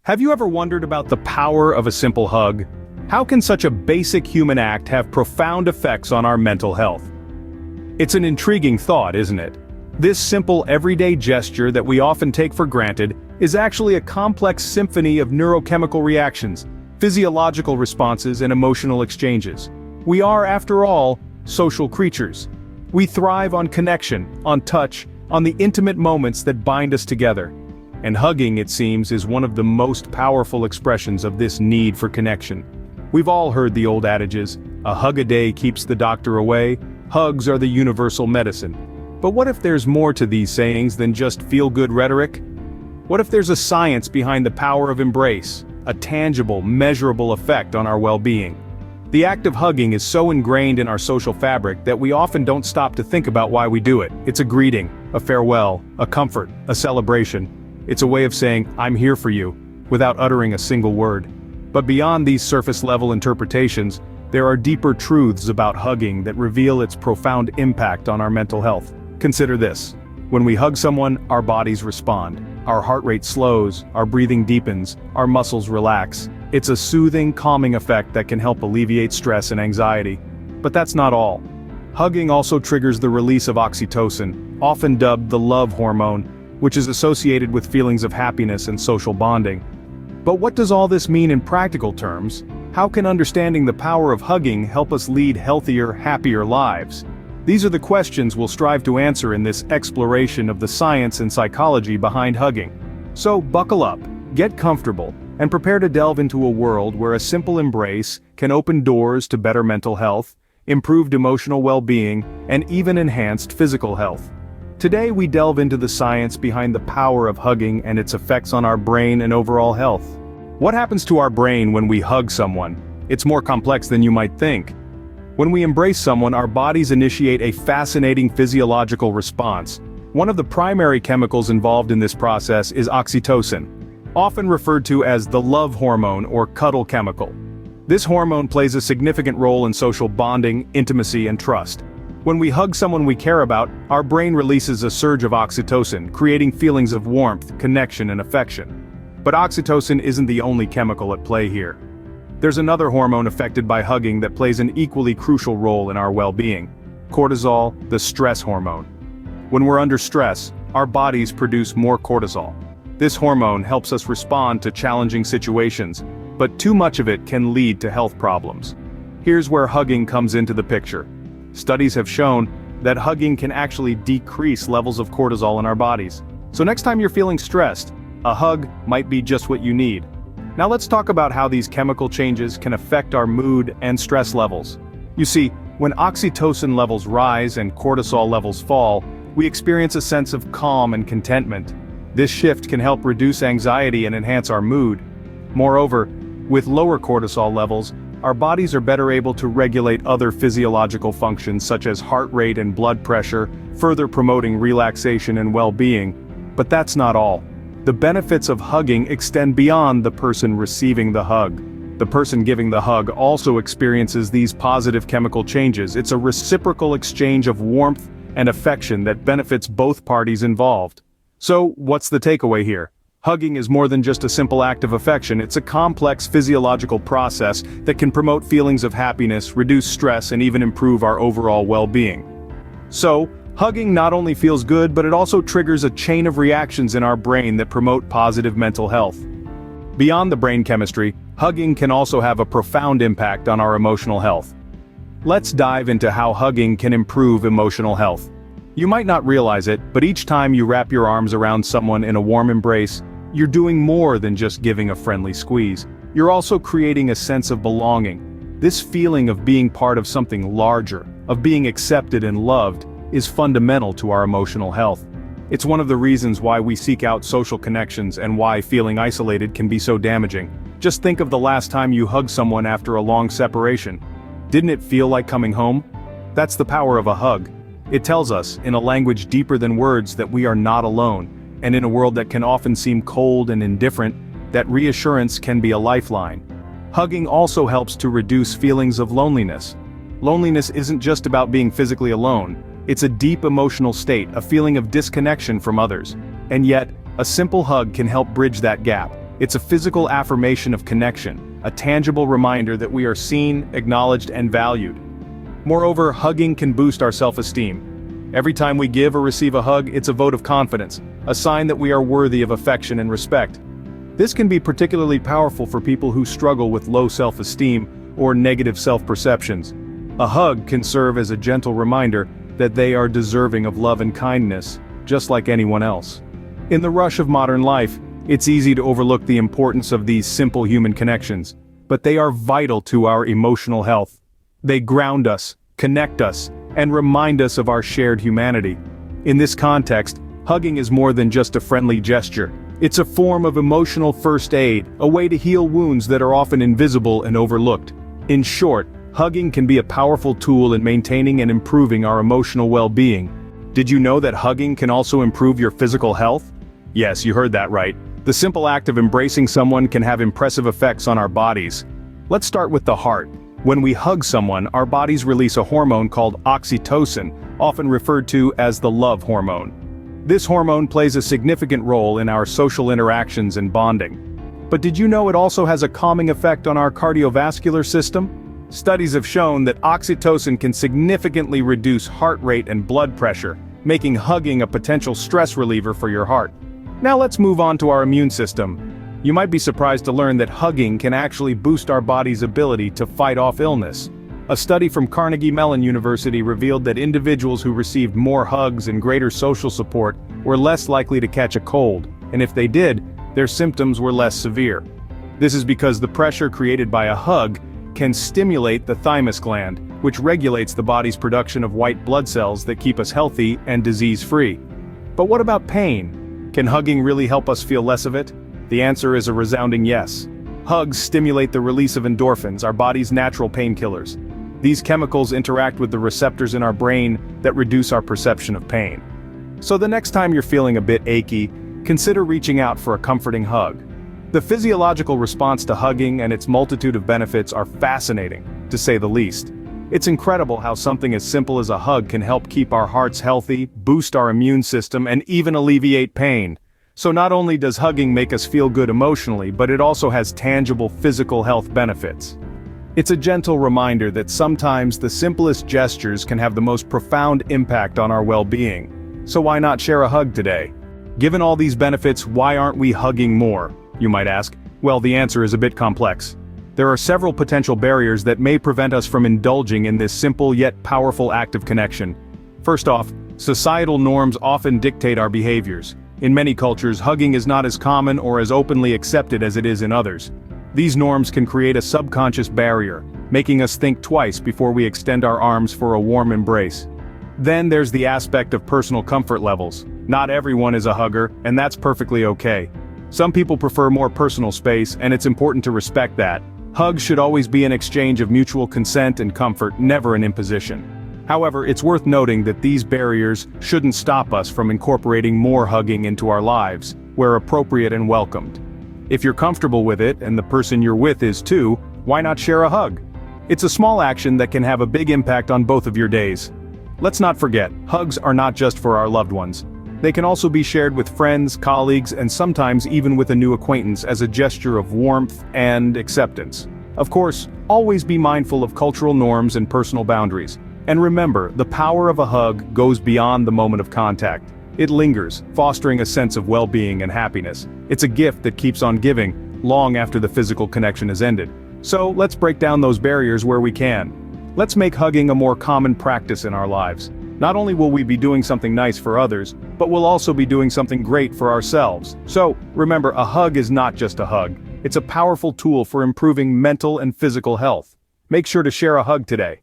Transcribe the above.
Have you ever wondered about the power of a simple hug? How can such a basic human act have profound effects on our mental health? It's an intriguing thought, isn't it? This simple everyday gesture that we often take for granted is actually a complex symphony of neurochemical reactions, physiological responses, and emotional exchanges. We are, after all, social creatures. We thrive on connection, on touch, on the intimate moments that bind us together. And hugging, it seems, is one of the most powerful expressions of this need for connection. We've all heard the old adages, a hug a day keeps the doctor away, hugs are the universal medicine. But what if there's more to these sayings than just feel-good rhetoric? What if there's a science behind the power of embrace, a tangible, measurable effect on our well-being? The act of hugging is so ingrained in our social fabric that we often don't stop to think about why we do it. It's a greeting, a farewell, a comfort, a celebration. It's a way of saying, "I'm here for you," without uttering a single word. But beyond these surface-level interpretations, there are deeper truths about hugging that reveal its profound impact on our mental health. Consider this. When we hug someone, our bodies respond. Our heart rate slows, our breathing deepens, our muscles relax. It's a soothing, calming effect that can help alleviate stress and anxiety. But that's not all. Hugging also triggers the release of oxytocin, often dubbed the love hormone, which is associated with feelings of happiness and social bonding. But what does all this mean in practical terms? How can understanding the power of hugging help us lead healthier, happier lives? These are the questions we'll strive to answer in this exploration of the science and psychology behind hugging. So buckle up, get comfortable, and prepare to delve into a world where a simple embrace can open doors to better mental health, improved emotional well-being, and even enhanced physical health. Today we delve into the science behind the power of hugging and its effects on our brain and overall health. What happens to our brain when we hug someone? It's more complex than you might think. When we embrace someone, our bodies initiate a fascinating physiological response. One of the primary chemicals involved in this process is oxytocin, often referred to as the love hormone or cuddle chemical. This hormone plays a significant role in social bonding, intimacy, and trust. When we hug someone we care about, our brain releases a surge of oxytocin, creating feelings of warmth, connection, and affection. But oxytocin isn't the only chemical at play here. There's another hormone affected by hugging that plays an equally crucial role in our well-being: cortisol, the stress hormone. When we're under stress, our bodies produce more cortisol. This hormone helps us respond to challenging situations, but too much of it can lead to health problems. Here's where hugging comes into the picture. Studies have shown that hugging can actually decrease levels of cortisol in our bodies. So next time you're feeling stressed, a hug might be just what you need. Now let's talk about how these chemical changes can affect our mood and stress levels. You see, when oxytocin levels rise and cortisol levels fall, we experience a sense of calm and contentment. This shift can help reduce anxiety and enhance our mood. Moreover, with lower cortisol levels, our bodies are better able to regulate other physiological functions such as heart rate and blood pressure, further promoting relaxation and well-being. But that's not all. The benefits of hugging extend beyond the person receiving the hug. The person giving the hug also experiences these positive chemical changes. It's a reciprocal exchange of warmth and affection that benefits both parties involved. So, what's the takeaway here? Hugging is more than just a simple act of affection. It's a complex physiological process that can promote feelings of happiness, reduce stress, and even improve our overall well-being. So, hugging not only feels good, but it also triggers a chain of reactions in our brain that promote positive mental health. Beyond the brain chemistry, hugging can also have a profound impact on our emotional health. Let's dive into how hugging can improve emotional health. You might not realize it, but each time you wrap your arms around someone in a warm embrace, you're doing more than just giving a friendly squeeze. You're also creating a sense of belonging. This feeling of being part of something larger, of being accepted and loved, is fundamental to our emotional health. It's one of the reasons why we seek out social connections and why feeling isolated can be so damaging. Just think of the last time you hugged someone after a long separation. Didn't it feel like coming home? That's the power of a hug. It tells us, in a language deeper than words, that we are not alone. And in a world that can often seem cold and indifferent, that reassurance can be a lifeline. Hugging also helps to reduce feelings of loneliness. Loneliness isn't just about being physically alone. It's a deep emotional state, a feeling of disconnection from others. And yet, a simple hug can help bridge that gap. It's a physical affirmation of connection, a tangible reminder that we are seen, acknowledged, and valued. Moreover, hugging can boost our self-esteem. Every time we give or receive a hug, it's a vote of confidence, a sign that we are worthy of affection and respect. This can be particularly powerful for people who struggle with low self-esteem or negative self-perceptions. A hug can serve as a gentle reminder that they are deserving of love and kindness, just like anyone else. In the rush of modern life, it's easy to overlook the importance of these simple human connections, but they are vital to our emotional health. They ground us, connect us, and remind us of our shared humanity. In this context, hugging is more than just a friendly gesture. It's a form of emotional first aid, a way to heal wounds that are often invisible and overlooked. In short, hugging can be a powerful tool in maintaining and improving our emotional well-being. Did you know that hugging can also improve your physical health? Yes, you heard that right. The simple act of embracing someone can have impressive effects on our bodies. Let's start with the heart. When we hug someone, our bodies release a hormone called oxytocin, often referred to as the love hormone. This hormone plays a significant role in our social interactions and bonding. But did you know it also has a calming effect on our cardiovascular system? Studies have shown that oxytocin can significantly reduce heart rate and blood pressure, making hugging a potential stress reliever for your heart. Now let's move on to our immune system. You might be surprised to learn that hugging can actually boost our body's ability to fight off illness. A study from Carnegie Mellon University revealed that individuals who received more hugs and greater social support were less likely to catch a cold, and if they did, their symptoms were less severe. This is because the pressure created by a hug can stimulate the thymus gland, which regulates the body's production of white blood cells that keep us healthy and disease-free. But what about pain? Can hugging really help us feel less of it? The answer is a resounding yes. Hugs stimulate the release of endorphins, our body's natural painkillers. These chemicals interact with the receptors in our brain that reduce our perception of pain. So the next time you're feeling a bit achy, consider reaching out for a comforting hug. The physiological response to hugging and its multitude of benefits are fascinating, to say the least. It's incredible how something as simple as a hug can help keep our hearts healthy, boost our immune system, and even alleviate pain. So not only does hugging make us feel good emotionally, but it also has tangible physical health benefits. It's a gentle reminder that sometimes the simplest gestures can have the most profound impact on our well-being. So why not share a hug today? Given all these benefits, why aren't we hugging more, you might ask? Well, the answer is a bit complex. There are several potential barriers that may prevent us from indulging in this simple yet powerful act of connection. First off, societal norms often dictate our behaviors. In many cultures, hugging is not as common or as openly accepted as it is in others. These norms can create a subconscious barrier, making us think twice before we extend our arms for a warm embrace. Then there's the aspect of personal comfort levels. Not everyone is a hugger, and that's perfectly okay. Some people prefer more personal space, and it's important to respect that. Hugs should always be an exchange of mutual consent and comfort, never an imposition. However, it's worth noting that these barriers shouldn't stop us from incorporating more hugging into our lives, where appropriate and welcomed. If you're comfortable with it, and the person you're with is too, why not share a hug? It's a small action that can have a big impact on both of your days. Let's not forget, hugs are not just for our loved ones. They can also be shared with friends, colleagues, and sometimes even with a new acquaintance as a gesture of warmth and acceptance. Of course, always be mindful of cultural norms and personal boundaries. And remember, the power of a hug goes beyond the moment of contact. It lingers, fostering a sense of well-being and happiness. It's a gift that keeps on giving, long after the physical connection has ended. So, let's break down those barriers where we can. Let's make hugging a more common practice in our lives. Not only will we be doing something nice for others, but we'll also be doing something great for ourselves. So, remember, a hug is not just a hug. It's a powerful tool for improving mental and physical health. Make sure to share a hug today.